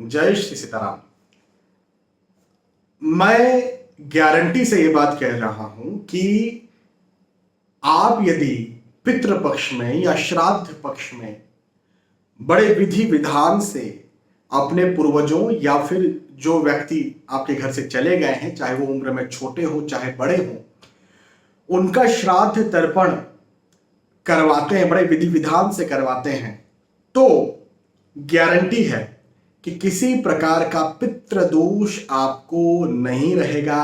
जय श्री सीताराम। मैं गारंटी से ये बात कह रहा हूं कि आप यदि पितृपक्ष में या श्राद्ध पक्ष में बड़े विधि विधान से अपने पूर्वजों या फिर जो व्यक्ति आपके घर से चले गए हैं, चाहे वो उम्र में छोटे हो चाहे बड़े हो, उनका श्राद्ध तर्पण करवाते हैं, बड़े विधि विधान से करवाते हैं, तो गारंटी है कि किसी प्रकार का पितृदोष आपको नहीं रहेगा।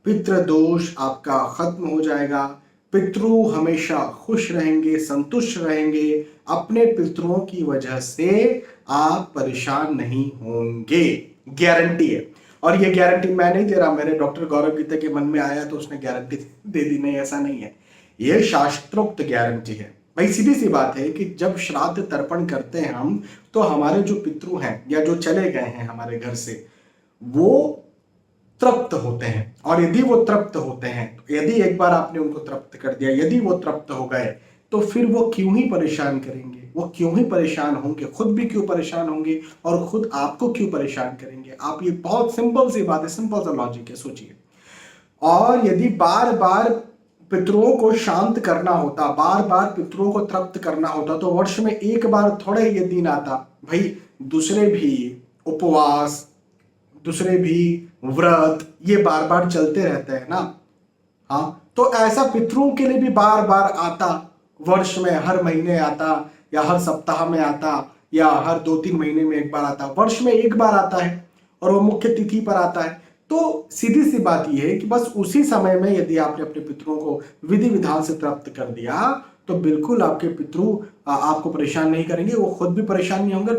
पितृदोष आपका खत्म हो जाएगा। पितृ हमेशा खुश रहेंगे, संतुष्ट रहेंगे। अपने पितरों की वजह से आप परेशान नहीं होंगे, गारंटी है। और ये गारंटी मैं नहीं दे रहा, मेरे डॉक्टर गौरव गीता के मन में आया तो उसने गारंटी दे दी, नहीं ऐसा नहीं है, ये शास्त्रोक्त गारंटी है। भाई सीधी सी बात है कि जब श्राद्ध तर्पण करते हैं हम, तो हमारे जो पितृ हैं या जो चले गए हैं हमारे घर से, वो तृप्त होते हैं। और यदि वो तृप्त होते हैं, यदि एक बार आपने उनको तृप्त कर दिया, यदि वो तृप्त हो गए, तो फिर वो क्यों ही परेशान करेंगे, वो क्यों ही परेशान होंगे, खुद भी क्यों परेशान होंगे और खुद आपको क्यों परेशान करेंगे। आप ये बहुत सिंपल सी बात है, सिंपल सा लॉजिक है, सोचिए। और यदि बार बार पितरों को शांत करना होता, बार बार पितरों को तृप्त करना होता, तो वर्ष में एक बार थोड़े ये दिन आता। भाई दूसरे भी उपवास, दूसरे भी व्रत ये बार बार चलते रहते हैं ना। हाँ, तो ऐसा पितरों के लिए भी बार बार आता, वर्ष में हर महीने आता या हर सप्ताह में आता या हर 2-3 महीने में एक बार आता, वर्ष में एक बार आता है और वो मुख्य तिथि पर आता है। तो सीधी सी बात यह है कि बस उसी समय में यदि आपने अपने पितरों को विधि विधान से प्राप्त कर दिया, तो बिल्कुल आपके पितृ आपको परेशान नहीं करेंगे, वो खुद भी परेशान नहीं होंगे।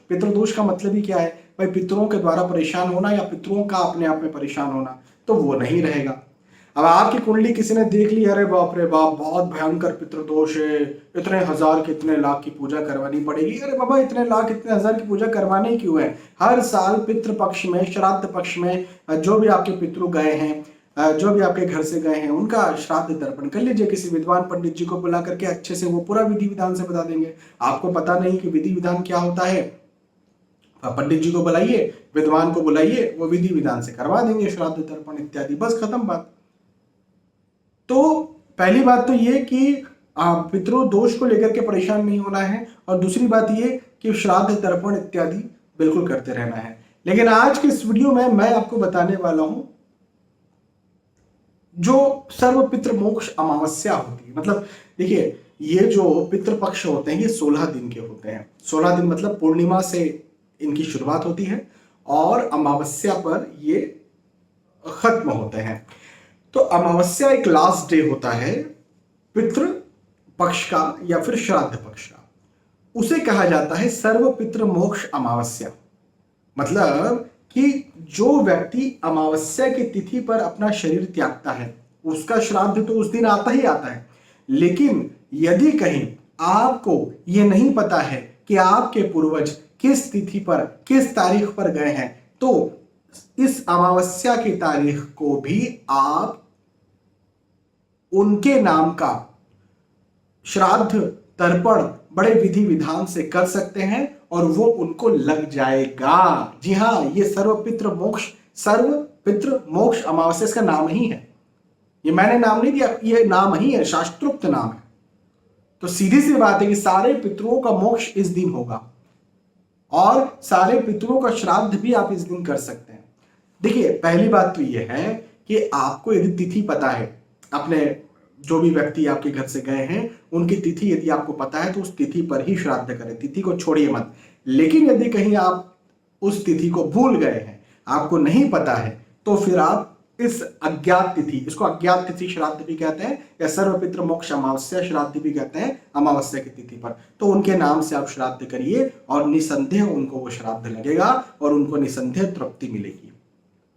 पितृदोष का मतलब ही क्या है भाई? पितरों के द्वारा परेशान होना या पितरों का अपने आप में परेशान होना, तो वो नहीं रहेगा। अब आपकी कुंडली किसी ने देख ली, अरे बाप रे बाप, बहुत भयंकर पितृदोष है, इतने हजार की इतने लाख की पूजा करवानी पड़ेगी। अरे बाबा, इतने लाख इतने हजार की पूजा करवानी क्यों है? हर साल पितृपक्ष में, श्राद्ध पक्ष में जो भी आपके पितृ गए हैं, जो भी आपके घर से गए हैं, उनका श्राद्ध तर्पण कर लीजिए। किसी विद्वान पंडित जी को बुला करके अच्छे से वो पूरा विधि विधान से बता देंगे। आपको पता नहीं कि विधि विधान क्या होता है, पंडित जी को बुलाइए, विद्वान को बुलाइए, वो विधि विधान से करवा देंगे श्राद्ध तर्पण इत्यादि, बस खत्म बात। तो पहली बात तो ये कि पितृ दोष को लेकर के परेशान नहीं होना है, और दूसरी बात ये कि श्राद्ध तर्पण इत्यादि बिल्कुल करते रहना है। लेकिन आज के इस वीडियो में मैं आपको बताने वाला हूं जो सर्व पितृ मोक्ष अमावस्या होती है। मतलब देखिए, ये जो पितृपक्ष होते हैं ये 16 दिन के होते हैं। 16 दिन मतलब पूर्णिमा से इनकी शुरुआत होती है और अमावस्या पर ये खत्म होते हैं। तो अमावस्या एक लास्ट डे होता है पितृ पक्ष का या फिर श्राद्ध पक्ष का, उसे कहा जाता है सर्व पितृ मोक्ष अमावस्या। मतलब कि जो व्यक्ति अमावस्या की तिथि पर अपना शरीर त्यागता है, उसका श्राद्ध तो उस दिन आता ही आता है। लेकिन यदि कहीं आपको ये नहीं पता है कि आपके पूर्वज किस तिथि पर, किस तारीख पर गए हैं, तो इस अमावस्या की तारीख को भी आप उनके नाम का श्राद्ध तर्पण बड़े विधि विधान से कर सकते हैं और वो उनको लग जाएगा। जी हाँ, ये सर्व पितृ मोक्ष अमावस्या का नाम ही है। ये मैंने नाम नहीं दिया, ये नाम ही है, शास्त्रोक्त नाम है। तो सीधी सी बात है कि सारे पितरों का मोक्ष इस दिन होगा और सारे पितरों का श्राद्ध भी आप इस दिन कर सकते हैं। देखिए, पहली बात तो ये है कि आपको यदि तिथि पता है, अपने जो भी व्यक्ति आपके घर से गए हैं उनकी तिथि यदि आपको पता है, तो उस तिथि पर ही श्राद्ध करें, तिथि को छोड़िए मत। लेकिन यदि कहीं आप उस तिथि को भूल गए हैं, आपको नहीं पता है, तो फिर आप इस अज्ञात तिथि, इसको अज्ञात तिथि श्राद्ध भी कहते हैं या सर्व पितृ मोक्ष अमावस्या श्राद्ध भी कहते हैं, अमावस्या की तिथि पर, तो उनके नाम से आप श्राद्ध करिए और निसंदेह उनको वो श्राद्ध लगेगा और उनको निसंदेह तृप्ति मिलेगी,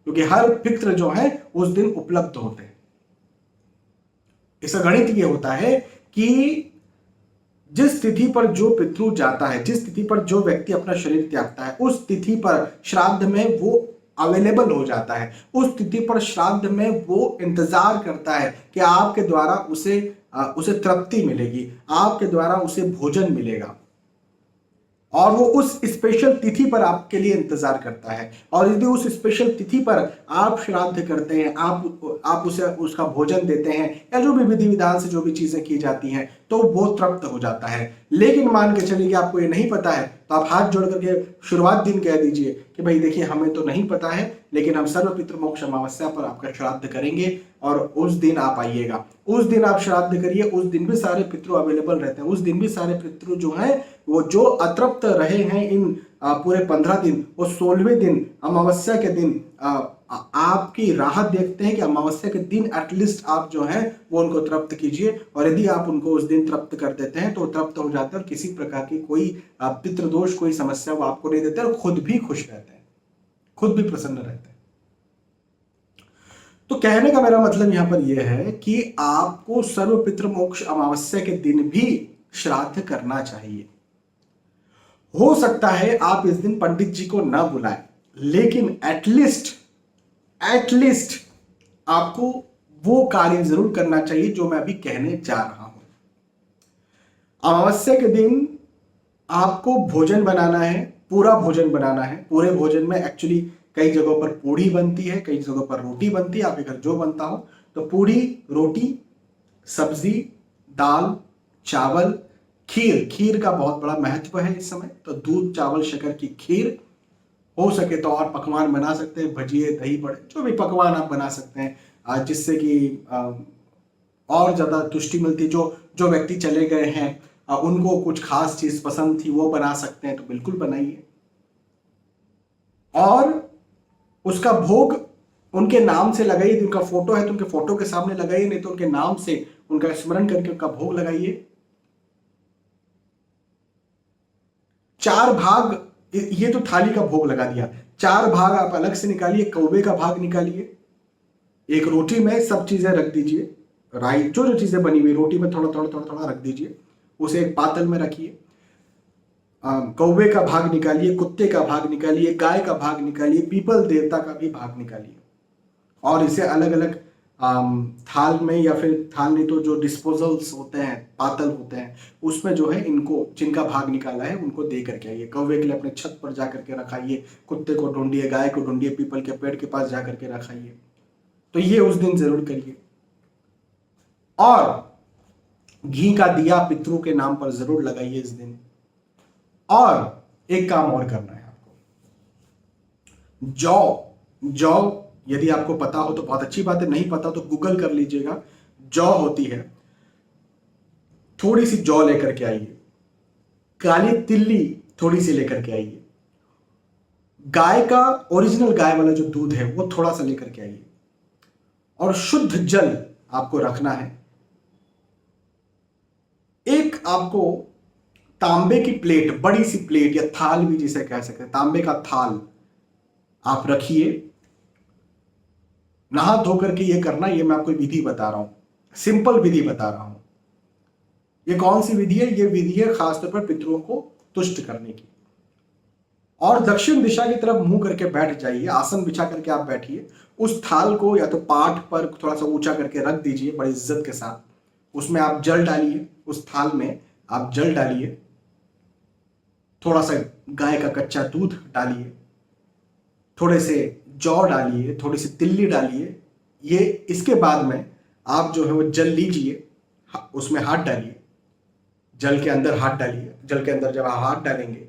क्योंकि हर पितृ जो है उस दिन उपलब्ध होते हैं। इसका गणित ये होता है कि जिस तिथि पर जो पितृ जाता है, जिस तिथि पर जो व्यक्ति अपना शरीर त्यागता है, उस तिथि पर श्राद्ध में वो अवेलेबल हो जाता है। उस तिथि पर श्राद्ध में वो इंतजार करता है कि आपके द्वारा उसे तृप्ति मिलेगी, आपके द्वारा उसे भोजन मिलेगा। और वो उस स्पेशल तिथि पर आपके लिए इंतजार करता है। और यदि उस स्पेशल तिथि पर आप श्राद्ध करते हैं, आप उसे उसका भोजन देते हैं, या जो भी विधि विधान से जो भी चीजें की जाती हैं, तो वो तृप्त हो जाता है। लेकिन मान के चलिए कि आपको ये नहीं पता है, तो आप हाथ जोड़ करके शुरुआत दिन कह दीजिए कि भाई देखिए हमें तो नहीं पता है, लेकिन हम सर्व पितृ मोक्ष अमावस्या पर आपका श्राद्ध करेंगे और उस दिन आप आइएगा। उस दिन आप श्राद्ध करिए, उस दिन भी सारे पितृ अवेलेबल रहते हैं, उस दिन भी सारे पितृ जो हैं वो जो अतृप्त रहे हैं इन पूरे 15 दिन, वो 16वें दिन अमावस्या के दिन आपकी राहत देखते हैं कि अमावस्या के दिन एटलीस्ट आप जो है वो उनको तृप्त कीजिए। और यदि आप उनको उस दिन तृप्त कर देते हैं तो तृप्त हो जाते हैं और किसी प्रकार की कोई पितृदोष, कोई समस्या वो आपको नहीं देते और खुद भी खुश रहते हैं, खुद भी प्रसन्न रहते हैं। तो कहने का मेरा मतलब यहां पर यह है कि आपको सर्व पितृ मोक्ष अमावस्या के दिन भी श्राद्ध करना चाहिए। हो सकता है आप इस दिन पंडित जी को ना बुलाएं, लेकिन एटलीस्ट आपको वो कार्य जरूर करना चाहिए जो मैं अभी कहने जा रहा हूं। अमावस्या के दिन आपको भोजन बनाना है, पूरा भोजन बनाना है। पूरे भोजन में एक्चुअली कई जगहों पर पूड़ी बनती है, कई जगहों पर रोटी बनती है, आपके घर जो बनता हो। तो पूड़ी, रोटी, सब्जी, दाल, चावल, खीर का बहुत बड़ा महत्व है इस समय। तो दूध, चावल, शक्कर की खीर, हो सके तो और पकवान बना सकते हैं, भजिए, दही बड़े, जो भी पकवान आप बना सकते हैं जिससे कि और ज्यादा तुष्टि मिलती है। जो व्यक्ति चले गए हैं उनको कुछ खास चीज पसंद थी, वो बना सकते हैं, तो बिल्कुल बनाइए। और उसका भोग उनके नाम से लगाइए। उनका फोटो है तो उनके फोटो के सामने लगाइए, नहीं तो उनके नाम से उनका स्मरण करके उनका भोग लगाइए। 4 भाग, ये तो थाली का भोग लगा दिया, 4 भाग आप अलग से निकालिए। कौवे का भाग निकालिए, एक रोटी में सब चीजें रख दीजिए, राई जो चीजें बनी हुई रोटी में थोड़ा थोड़ा थोड़ा थोड़ा रख दीजिए, उसे एक पातल में रखिए। कौवे का भाग निकालिए, कुत्ते का भाग निकालिए, गाय का भाग निकालिए, पीपल देवता का भी भाग निकालिए। और इसे अलग अलग थाल में, या फिर थाल नहीं तो जो डिस्पोजल्स होते हैं, पातल होते हैं, उसमें जो है इनको जिनका भाग निकाला है उनको दे करके आइए। कौवे के लिए अपने छत पर जा करके रखाइए, कुत्ते को ढूंढिए, गाय को ढूंढिए, पीपल के पेड़ के पास जा करके रखाइए। तो ये उस दिन जरूर करिए। और घी का दिया पितरों के नाम पर जरूर लगाइए इस दिन। और एक काम और करना है आपको, जौ यदि आपको पता हो तो बहुत अच्छी बात है, नहीं पता तो गूगल कर लीजिएगा। जौ होती है, थोड़ी सी जौ लेकर के आइए, काली तिल्ली थोड़ी सी लेकर के आइए, गाय का ओरिजिनल गाय वाला जो दूध है वो थोड़ा सा लेकर के आइए, और शुद्ध जल आपको रखना है। एक आपको तांबे की प्लेट, बड़ी सी प्लेट या थाल भी जिसे कह सकते हैं, तांबे का थाल आप रखिए। नहा धो करके ये करना, ये मैं आपको विधि बता रहा हूं, सिंपल विधि बता रहा हूं। ये कौन सी विधि है? ये विधि है खासतौर पर पितरों को तुष्ट करने की। और दक्षिण दिशा की तरफ मुंह करके बैठ जाइए, आसन बिछा करके आप बैठिए। उस थाल को या तो पाठ पर थोड़ा सा ऊंचा करके रख दीजिए बड़ी इज्जत के साथ। उसमें आप जल डालिए, उस थाल में आप जल डालिए, थोड़ा सा गाय का कच्चा दूध डालिए, थोड़े से जौ डालिए, थोड़ी सी तिल्ली डालिए। ये इसके बाद में आप जो है वो जल लीजिए, उसमें हाथ डालिए, जल के अंदर हाथ डालिए। जल के अंदर जब आप हाथ डालेंगे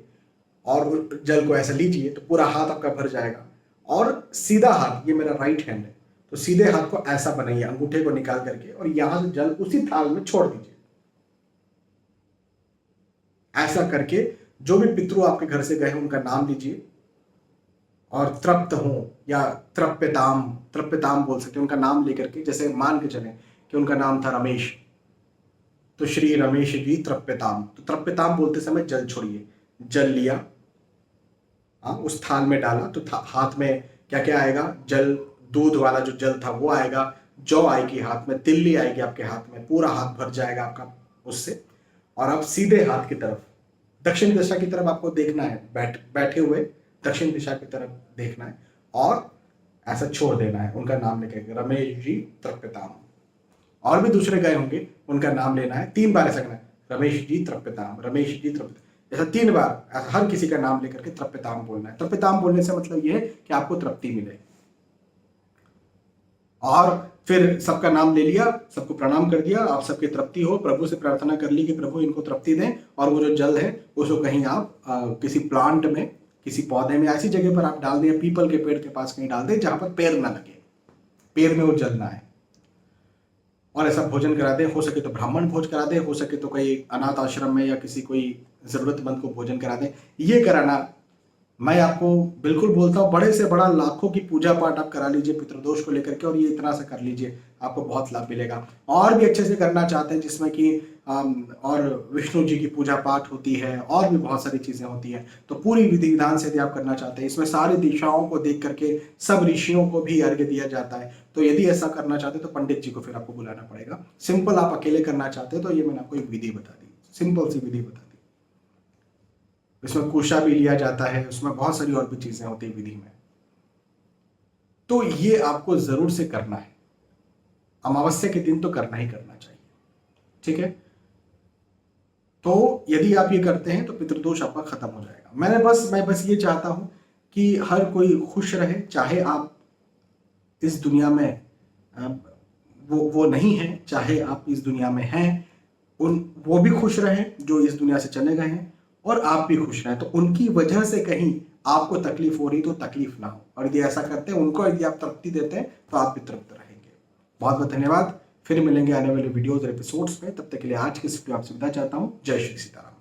और जल को ऐसा लीजिए तो पूरा हाथ आपका भर जाएगा। और सीधा हाथ, ये मेरा राइट हैंड है, तो सीधे हाथ को ऐसा बनाइए, अंगूठे को निकाल करके, और यहां से जल उसी थाल में छोड़ दीजिए। ऐसा करके जो भी पितृ आपके घर से गए उनका नाम लीजिए, और तृप्त हो या तृप्यताम बोल सकते हैं, उनका नाम लेकर के, जैसे मान के चलें कि उनका नाम था रमेश, तो श्री रमेश जी तृप्यताम। तो तृप्यताम बोलते समय जल छोड़िए। जल लिया, उस थाल में डाला, तो हाथ में क्या क्या आएगा? जल, दूध वाला जो जल था वो आएगा, जौ आएगी हाथ में, तिल्ली आएगी आपके हाथ में, पूरा हाथ भर जाएगा आपका उससे। और आप सीधे हाथ की तरफ, दक्षिण दिशा की तरफ आपको देखना है, बैठे हुए दक्षिण दिशा की तरफ देखना है, और ऐसा छोड़ देना है। उनका नाम लेके, रमेश जी तृप्यताम। और भी दूसरे गए होंगे, उनका नाम लेना है, 3 बार ऐसा करना है, रमेश जी तृप्यताम, रमेश जी तृप्यताम। ऐसा 3 बार ऐसा हर किसी का नाम लेकर के तृप्यताम बोलना है। तृप्यताम बोलने से मतलब यह है कि आपको तृप्ति मिले। और फिर सबका नाम ले लिया, सबको प्रणाम कर दिया, आप सबकी तृप्ति हो, प्रभु से प्रार्थना कर ली कि प्रभु इनको तृप्ति दें, और वो जो जल है उसको कहीं आप किसी प्लांट में, किसी पौधे में, ऐसी जगह पर आप डाल दें, पीपल के पेड़ के पास कहीं डाल दें जहां पर पैर ना लगे, पैर में वो जल ना आए। और ऐसा भोजन करा दें, हो सके तो ब्राह्मण भोज करा दें, हो सके तो कोई अनाथ आश्रम में या किसी कोई जरूरतमंद को भोजन करा दें। ये कराना मैं आपको बिल्कुल बोलता हूँ, बड़े से बड़ा लाखों की पूजा पाठ आप करा लीजिए पितृदोष को लेकर के, और ये इतना सा कर लीजिए, आपको बहुत लाभ मिलेगा। और भी अच्छे से करना चाहते हैं जिसमें कि और विष्णु जी की पूजा पाठ होती है, और भी बहुत सारी चीजें होती हैं, तो पूरी विधि विधान से यदि आप करना चाहते हैं, इसमें सारी दिशाओं को देख करके सब ऋषियों को भी अर्घ्य दिया जाता है। तो यदि ऐसा करना चाहते हैं तो पंडित जी को फिर आपको बुलाना पड़ेगा। सिंपल आप अकेले करना चाहते हैं तो ये मैंने आपको एक विधि बता दी, सिंपल सी विधि बता दी। इसमें कुशा भी लिया जाता है, उसमें बहुत सारी और भी चीजें होती है विधि में। तो ये आपको जरूर से करना है, अमावस्या के दिन तो करना ही करना चाहिए, ठीक है। तो यदि आप ये करते हैं तो पितृदोष आपका खत्म हो जाएगा। मैं बस ये चाहता हूं कि हर कोई खुश रहे, चाहे आप इस दुनिया में वो नहीं है, चाहे आप इस दुनिया में हैं, वो भी खुश रहे जो इस दुनिया से चले गए हैं, और आप भी खुश रहें। तो उनकी वजह से कहीं आपको तकलीफ हो रही तो तकलीफ ना हो, और यदि ऐसा करते हैं, उनको यदि आप तृप्ति देते हैं तो आप भी तृप्त रहेंगे। बहुत बहुत धन्यवाद। फिर मिलेंगे आने वाले वीडियोज और एपिसोड्स में, तब तक के लिए आज की वीडियो आपसे विदा चाहता हूँ। जय श्री सीताराम।